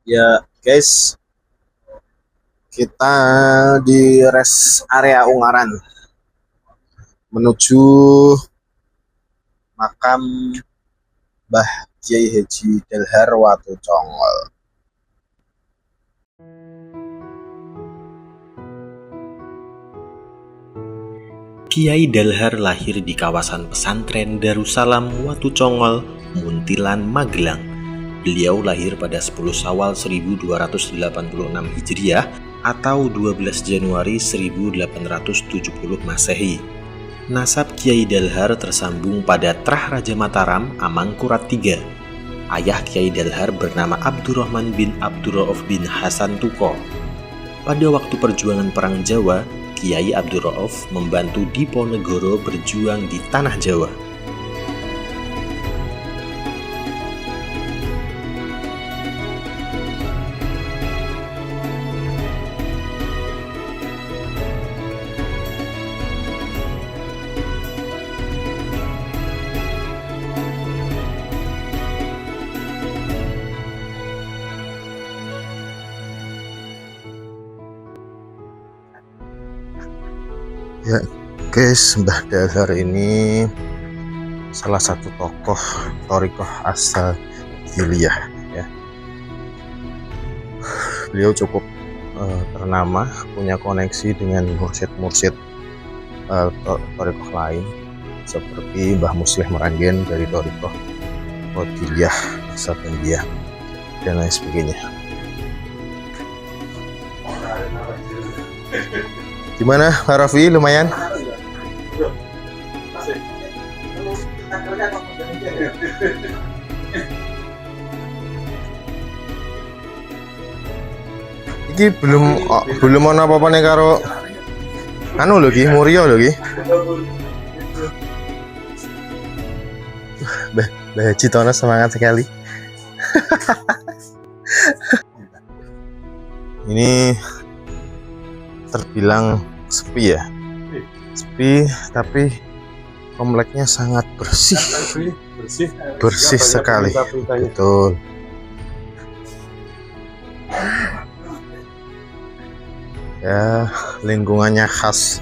Ya guys, kita di rest area Ungaran menuju makam Mbah Kyai Haji Dalhar Watugongol. Kyai Dalhar lahir di kawasan pesantren Darussalam Watugongol, Muntilan, Magelang. Beliau lahir pada 10 Syawal 1286 Hijriah atau 12 Januari 1870 Masehi. Nasab Kyai Dalhar tersambung pada Trah Raja Mataram Amangkurat III. Ayah Kyai Dalhar bernama Abdurrahman bin Abdurrauf bin Hasan Tuko. Pada waktu perjuangan Perang Jawa, Kyai Abdurrauf membantu Diponegoro berjuang di Tanah Jawa. Ya guys, Mbah Dalhar ini salah satu tokoh thariqah Asyadziliyah ya. Beliau cukup ternama, punya koneksi dengan mursyid-mursyid thariqah lain seperti Mbah Muslih Meranggen dari thariqah Qadiriyah, Naksabandiyah dan lain sebagainya. Gimana Pak Raffi, lumayan? Iki belum ono apa-apa nih karo anu lho ki, Murio lho ki. Mbah Haji Tono semangat sekali. Ini terbilang sepi ya, sepi tapi kompleknya sangat bersih sekali, betul. Ya, lingkungannya khas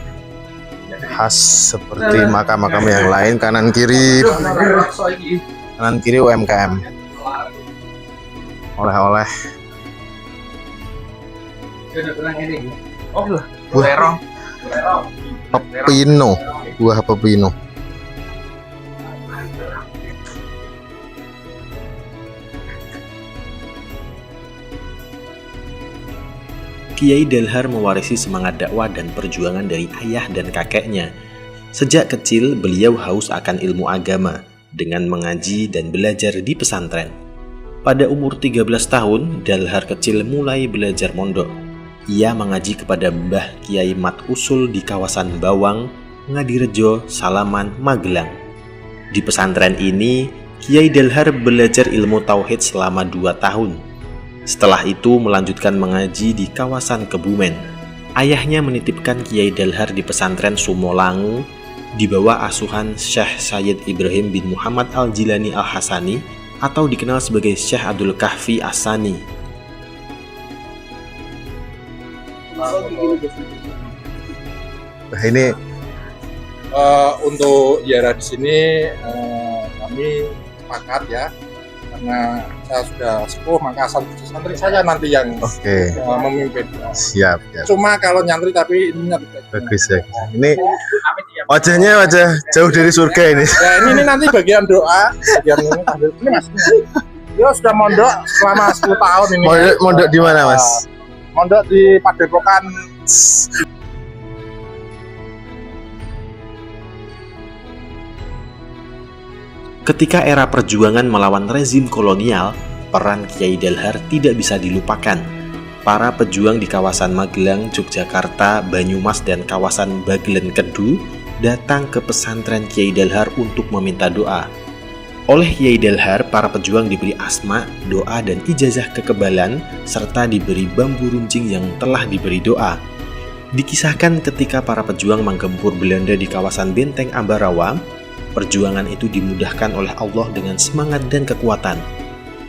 seperti makam-makam yang lain. Kanan kiri UMKM, oleh-oleh. Buah pepino. Kyai Dalhar mewarisi semangat dakwah dan perjuangan dari ayah dan kakeknya. Sejak kecil, beliau haus akan ilmu agama dengan mengaji dan belajar di pesantren. Pada umur 13 tahun, Dalhar kecil mulai belajar mondok. Ia mengaji kepada Mbah Kyai Mat Usul di kawasan Bawang, Ngadirejo, Salaman, Magelang. Di pesantren ini, Kyai Dalhar belajar ilmu tauhid selama 2 tahun. Setelah itu melanjutkan mengaji di kawasan Kebumen. Ayahnya menitipkan Kyai Dalhar di pesantren Sumolangu di bawah asuhan Syekh Sayyid Ibrahim bin Muhammad Al-Jilani Al-Hasani atau dikenal sebagai Syekh Abdul Kahfi As-Sani. Nah ini untuk ziarah di sini kami sepakat ya, karena saya sudah sepuh, maka santri saya nanti yang memimpin. Siap ya. Cuma kalau nyantri tapi ini bagus ya. Ini wajahnya wajah jauh dari surga ini. Ya ini nanti bagian doa, ini mas. Dia sudah mondok selama 10 tahun ini. Mondok di mana mas? Mondok di Padepokan. Ketika era perjuangan melawan rezim kolonial, peran Kyai Dalhar tidak bisa dilupakan. Para pejuang di kawasan Magelang, Yogyakarta, Banyumas, dan kawasan Bagelen Kedu datang ke pesantren Kyai Dalhar untuk meminta doa. Oleh Kyai Dalhar, para pejuang diberi asma, doa, dan ijazah kekebalan, serta diberi bambu runcing yang telah diberi doa. Dikisahkan ketika para pejuang menggempur Belanda di kawasan Benteng Ambarawa, perjuangan itu dimudahkan oleh Allah dengan semangat dan kekuatan.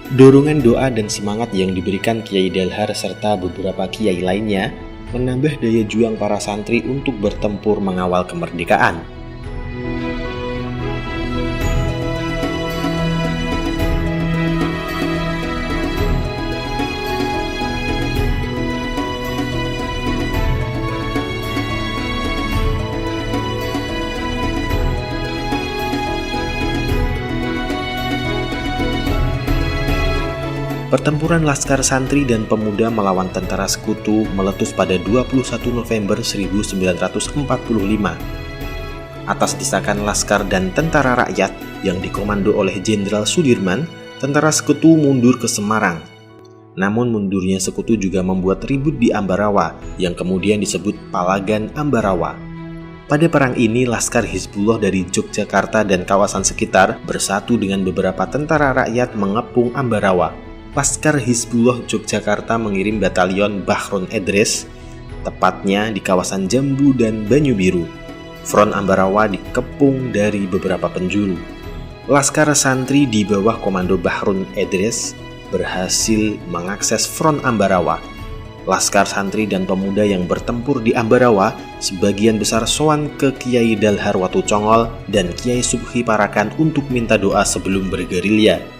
Dorongan doa dan semangat yang diberikan Kiai Dalhar serta beberapa kiai lainnya menambah daya juang para santri untuk bertempur mengawal kemerdekaan. Pertempuran Laskar Santri dan Pemuda melawan tentara sekutu meletus pada 21 November 1945. Atas desakan Laskar dan tentara rakyat yang dikomando oleh Jenderal Sudirman, tentara sekutu mundur ke Semarang. Namun mundurnya sekutu juga membuat ribut di Ambarawa yang kemudian disebut Palagan Ambarawa. Pada perang ini, Laskar Hizbullah dari Yogyakarta dan kawasan sekitar bersatu dengan beberapa tentara rakyat mengepung Ambarawa. Laskar Hizbullah Yogyakarta mengirim batalion Bahrun Edres, tepatnya di kawasan Jambu dan Banyu Biru. Front Ambarawa dikepung dari beberapa penjuru. Laskar Santri di bawah komando Bahrun Edres berhasil mengakses Front Ambarawa. Laskar Santri dan Pemuda yang bertempur di Ambarawa sebagian besar sowan ke Kiai Dalhar Watucongol dan Kiai Subhi Parakan untuk minta doa sebelum bergerilya.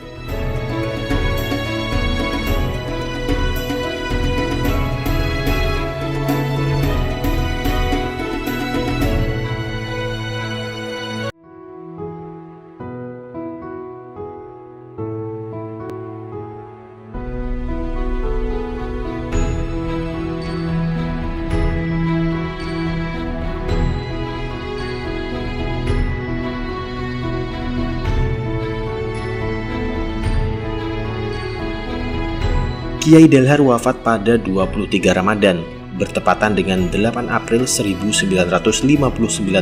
Kiai Dalhar wafat pada 23 Ramadan, bertepatan dengan 8 April 1959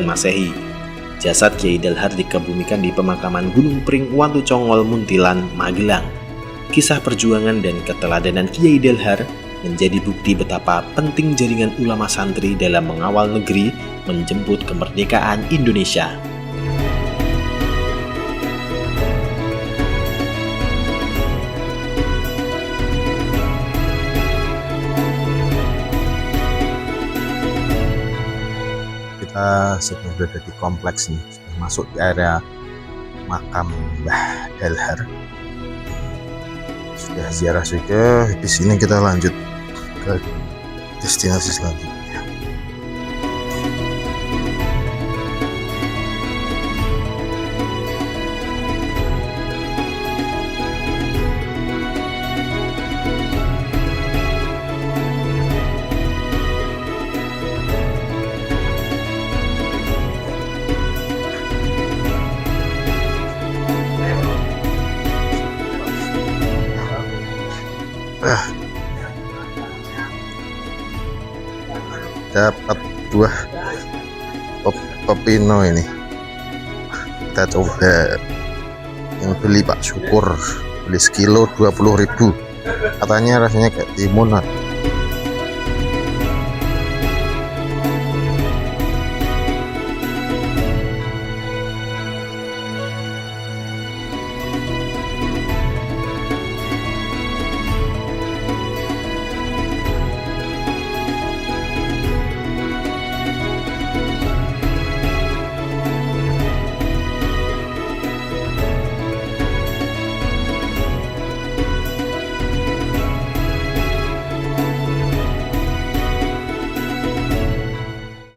Masehi. Jasad Kiai Dalhar dikebumikan di pemakaman Gunung Pring, Watucongol, Muntilan, Magelang. Kisah perjuangan dan keteladanan Kiai Dalhar menjadi bukti betapa penting jaringan ulama santri dalam mengawal negeri menjemput kemerdekaan Indonesia. Kita sudah berada di kompleks nih, sudah masuk di area makam Mbah Dalhar. Sudah ziarah sudah, di sini kita lanjut ke destinasi selanjutnya. Dapat buah pepino ini, kita coba. Yang beli Pak Syukur, beli sekilo 20.000, katanya rasanya kayak timun.